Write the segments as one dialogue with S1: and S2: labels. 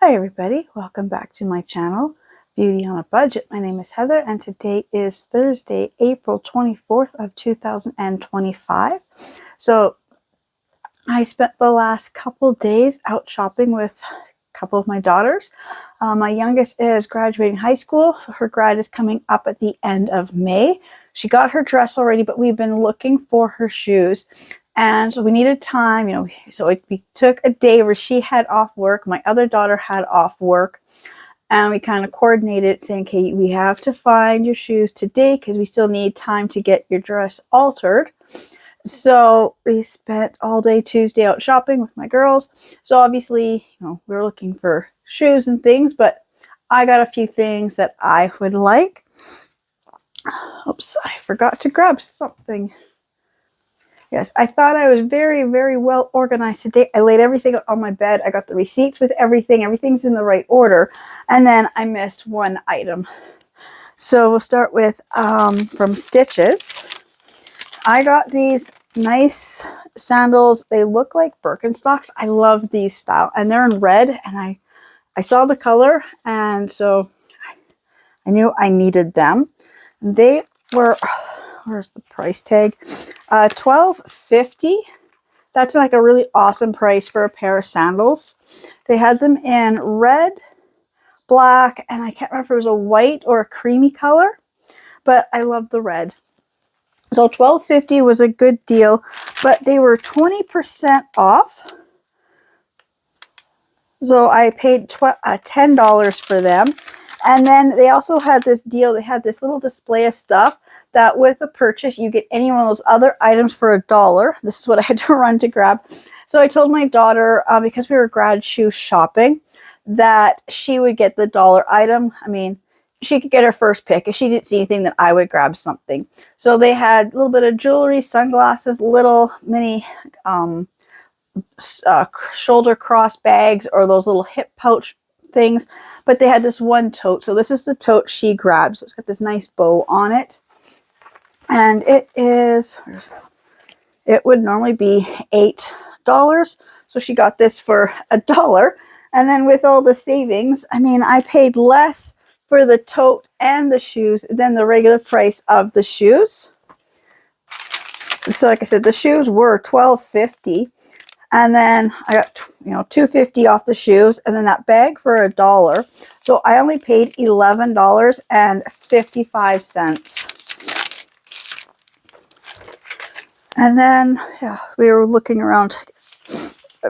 S1: Hi everybody, welcome back to my channel, Beauty on a Budget. My name is Heather and today is Thursday, April 24th of 2025. So I spent the last couple days out shopping with a couple of my daughters. My youngest is graduating high school, so her grad is coming up at the end of May. She got her dress already, but we've been looking for her shoes. And so we needed time, so we took a day where she had off work, my other daughter had off work, and we kind of coordinated saying, okay, we have to find your shoes today because we still need time to get your dress altered. So we spent all day Tuesday out shopping with my girls. So obviously, we were looking for shoes and things, but I got a few things that I would like. Oops, I forgot to grab something. Yes, I thought I was very, very well organized today. I laid everything on my bed. I got the receipts with everything. Everything's in the right order. And then I missed one item. So we'll start with from Stitches. I got these nice sandals. They look like Birkenstocks. I love these style. And they're in red. And I saw the color. And so I knew I needed them. They were... Where's the price tag? $12.50. That's like a really awesome price for a pair of sandals. They had them in red, black, and I can't remember if it was a white or a creamy color, but I love the red. So $12.50 was a good deal, but they were 20% off. So I paid $10 for them. And then they also had this deal. They had this little display of stuff that with a purchase, you get any one of those other items for $1. This is what I had to run to grab. So I told my daughter, because we were grad shoe shopping, that she would get the $1 item. I mean, she could get her first pick. If she didn't see anything, then I would grab something. So they had a little bit of jewelry, sunglasses, little mini shoulder cross bags, or those little hip pouch things. But they had this one tote. So this is the tote she grabbed. So it's got this nice bow on it. And it would normally be $8. So she got this for $1. And then with all the savings, I mean, I paid less for the tote and the shoes than the regular price of the shoes. So like I said, the shoes were $12.50. And then I got, $2.50 off the shoes, and then that bag for $1. So I only paid $11.55. And then, we were looking around.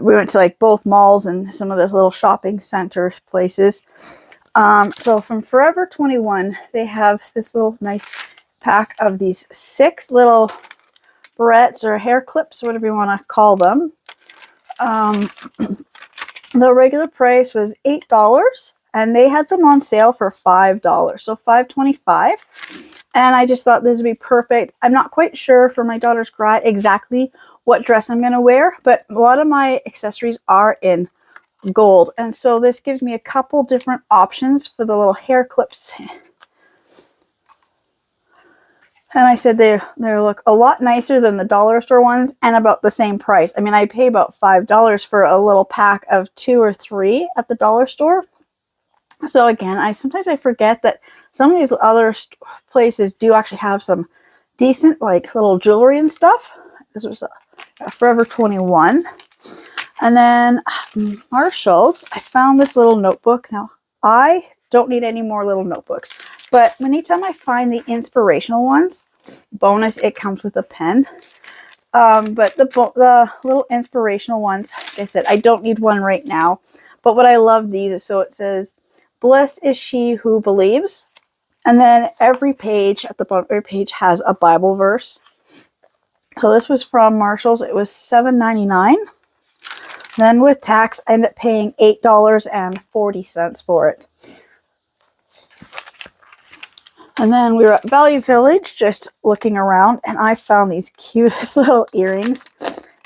S1: We went to like both malls and some of those little shopping center places. So from Forever 21, they have this little nice pack of these 6 little barrettes or hair clips, whatever you want to call them. The regular price was $8, and they had them on sale for $5, so $5.25. And I just thought this would be perfect. I'm not quite sure for my daughter's grad exactly what dress I'm going to wear, but a lot of my accessories are in gold. And so this gives me a couple different options for the little hair clips. And I said they look a lot nicer than the dollar store ones and about the same price. I mean, I pay about $5 for a little pack of 2 or 3 at the dollar store. So again, sometimes I forget that some of these other places do actually have some decent like little jewelry and stuff. This was Forever 21. And then Marshalls, I found this little notebook. Now, I don't need any more little notebooks, but anytime I find the inspirational ones, bonus, it comes with a pen. But the little inspirational ones, like I said, I don't need one right now. But what I love these is, so it says, "Blessed is she who believes." And then every page, at the bottom of every page, has a Bible verse. So this was from Marshalls. It was $7.99. Then with tax, I ended up paying $8.40 for it. And then we were at Value Village just looking around, and I found these cutest little earrings.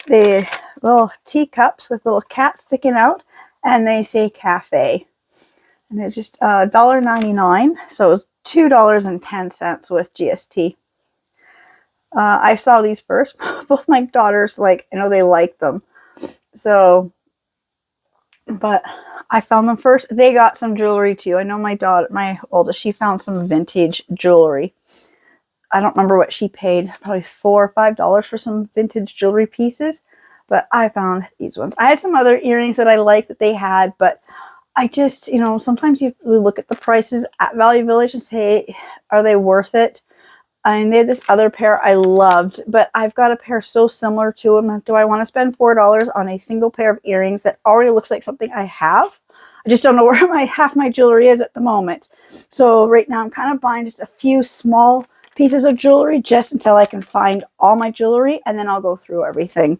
S1: They're little teacups with little cats sticking out, and they say cafe. And it's just $1.99, so it was $2.10 with GST. I saw these first. Both my daughters, they like them. So but I found them first. They got some jewelry too. I know my daughter, my oldest, she found some vintage jewelry. I don't remember what she paid, probably $4 or $5 for some vintage jewelry pieces, but I found these ones. I had some other earrings that I liked that they had, but I just, you know, sometimes you look at the prices at Value Village and say, are they worth it? And they had this other pair I loved, but I've got a pair so similar to them. Do I want to spend $4 on a single pair of earrings that already looks like something I have? I just don't know where half my jewelry is at the moment. So right now I'm kind of buying just a few small pieces of jewelry just until I can find all my jewelry, and then I'll go through everything.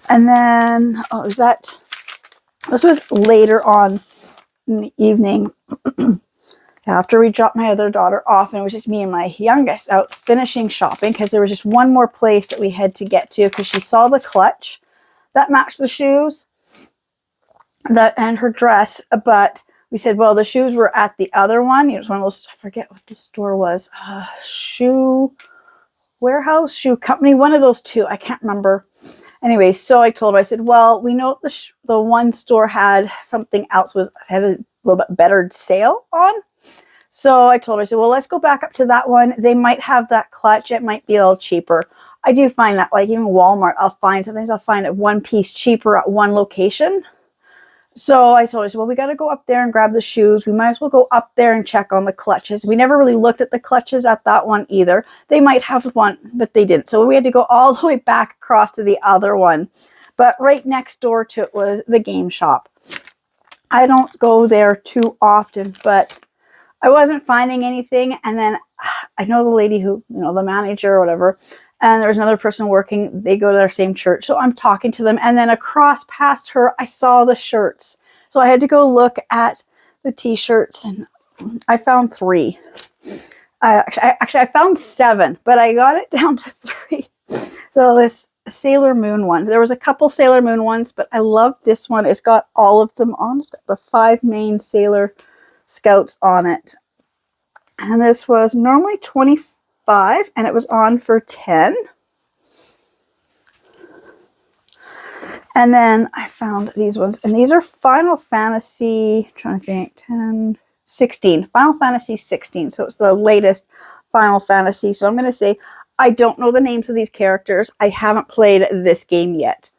S1: And then, this was later on in the evening. After we dropped my other daughter off, and it was just me and my youngest out finishing shopping because there was just one more place that we had to get to because she saw the clutch that matched the shoes and her dress. But we said, well, the shoes were at the other one. It was one of those, I forget what the store was. Shoe warehouse, shoe company, one of those two. I can't remember. Anyway, so I told her, I said, well, we know the one store had something else, had a little bit better sale on. So I told her, I said, well, let's go back up to that one. They might have that clutch. It might be a little cheaper. I do find that, like even Walmart, sometimes I'll find it one piece cheaper at one location. So I told her, I said, well, we got to go up there and grab the shoes. We might as well go up there and check on the clutches. We never really looked at the clutches at that one either. They might have one, but they didn't. So we had to go all the way back across to the other one. But right next door to it was the game shop. I don't go there too often, but I wasn't finding anything. And then I know the lady who, you know, the manager or whatever, and there was another person working. They go to their same church. So I'm talking to them. And then across past her, I saw the shirts. So I had to go look at the t-shirts, and I found 3. Actually, I found 7, but I got it down to 3. So this Sailor Moon one. There was a couple Sailor Moon ones, but I love this one. It's got all of them on. It's got the 5 main Sailor Scouts on it. And this was normally $25, and it was on for $10. And then I found these ones, and these are Final Fantasy, I'm trying to think, 16. Final Fantasy 16. So it's the latest Final Fantasy. So I'm going to say I don't know the names of these characters. I haven't played this game yet.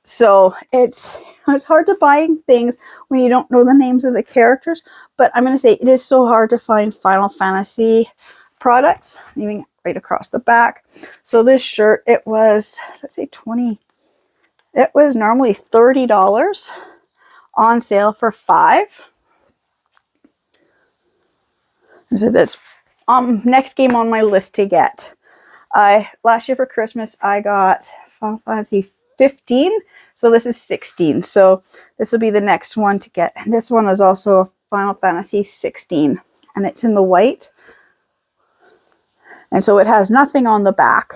S1: So it's hard to buy things when you don't know the names of the characters. But I'm going to say it is so hard to find Final Fantasy products, even right across the back. So this shirt, it was, let's say 20. It was normally $30 on sale for $5. So that's next game on my list to get. Last year for Christmas, I got Final Fantasy 15. So this is 16. So this will be the next one to get. And this one was also Final Fantasy 16. And it's in the white. And so it has nothing on the back.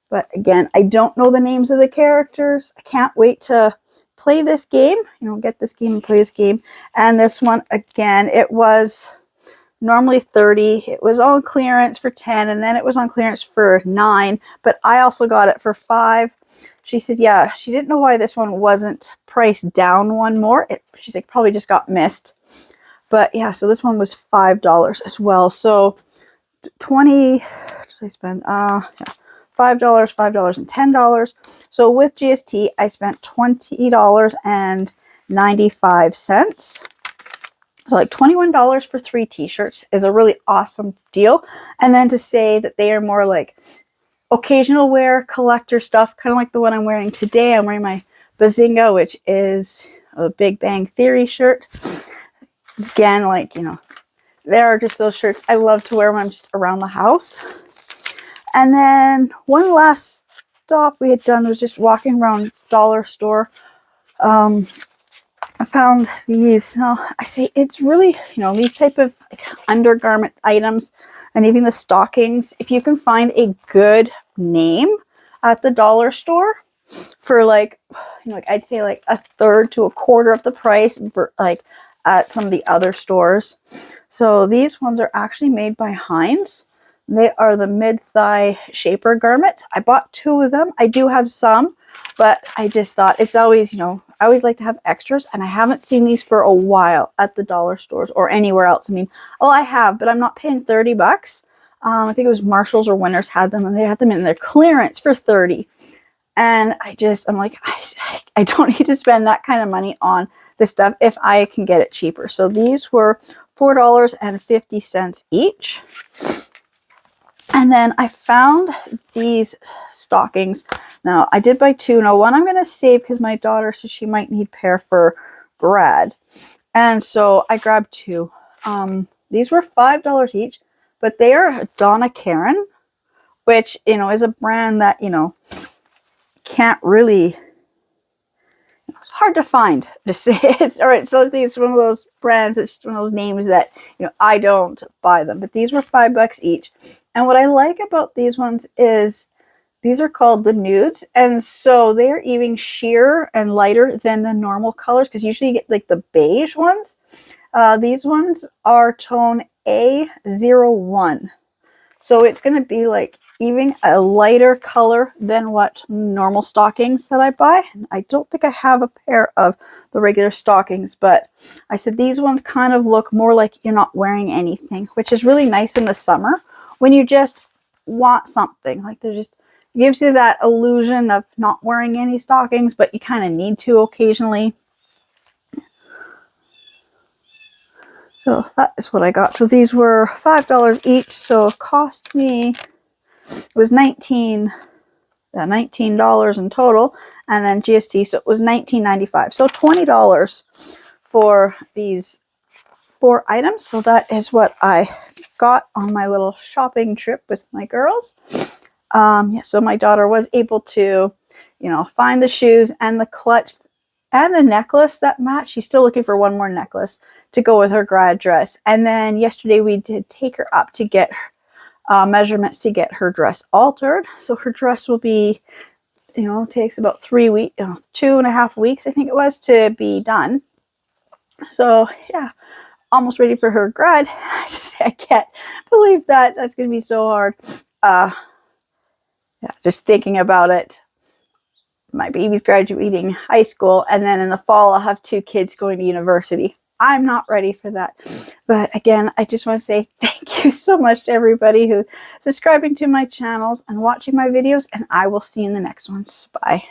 S1: But again, I don't know the names of the characters. I can't wait to play this game. You know, get this game and play this game. And this one, again, it was normally $30. It was on clearance for $10, and then it was on clearance for $9. But I also got it for $5. She said, yeah, she didn't know why this one wasn't priced down one more. She's like, probably just got missed. But yeah, so this one was $5 as well. So 20, what did I spend? Yeah, $5, $5, and $10. So with GST, I spent $20.95. So like $21 for 3 t-shirts is a really awesome deal. And then to say that they are more like occasional wear, collector stuff, kind of like the one I'm wearing today. I'm wearing my Bazinga, which is a Big Bang Theory shirt. Again, like, you know, there are just those shirts I love to wear when I'm just around the house. And then one last stop we had done was just walking around dollar store. I found these. Now, I say it's really, you know, these type of like undergarment items and even the stockings. If you can find a good name at the dollar store for like, you know, like I'd say like a third to a quarter of the price, like at some of the other stores. So these ones are actually made by Heinz. They are the mid-thigh shaper garment. I bought 2 of them. I do have some, but I just thought it's always, you know, I always like to have extras, and I haven't seen these for a while at the dollar stores or anywhere else. I mean, oh, I have, but I'm not paying 30 bucks. I think it was Marshalls or Winners had them, and they had them in their clearance for 30. And I'm like, I don't need to spend that kind of money on this stuff if I can get it cheaper. So these were $4.50 each. And then I found these stockings. Now, I did buy two. Now, one I'm going to save because my daughter said she might need a pair for Brad. And so I grabbed two. These were $5 each, but they are Donna Karan, which, you know, is a brand that, you know, can't really, it's hard to find. Just say it's all right. So I think it's one of those brands, it's just one of those names that, you know, I don't buy them. But these were $5 each. And what I like about these ones is these are called the nudes, and so they're even sheer and lighter than the normal colors, because usually you get like the beige ones. These ones are tone A01. So it's going to be like even a lighter color than what normal stockings that I buy. I don't think I have a pair of the regular stockings, but I said these ones kind of look more like you're not wearing anything, which is really nice in the summer when you just want something. Like they're just, it gives you that illusion of not wearing any stockings, but you kind of need to occasionally. So that is what I got. So these were $5 each. So it cost me, it was $19 in total, and then GST. So it was $19.95. So $20 for these 4 items. So that is what I got on my little shopping trip with my girls. Yeah, so my daughter was able to, you know, find the shoes and the clutch and the necklace that matched. She's still looking for one more necklace to go with her grad dress. And then yesterday we did take her up to get measurements to get her dress altered. So her dress will be, you know, takes about 3 weeks, 2.5 weeks, I think it was, to be done. So yeah, almost ready for her grad. I can't believe that. That's going to be so hard. Yeah, just thinking about it. My baby's graduating high school, and then in the fall I'll have 2 kids going to university. I'm not ready for that. But again, I just want to say thank you so much to everybody who's subscribing to my channels and watching my videos, and I will see you in the next ones. Bye.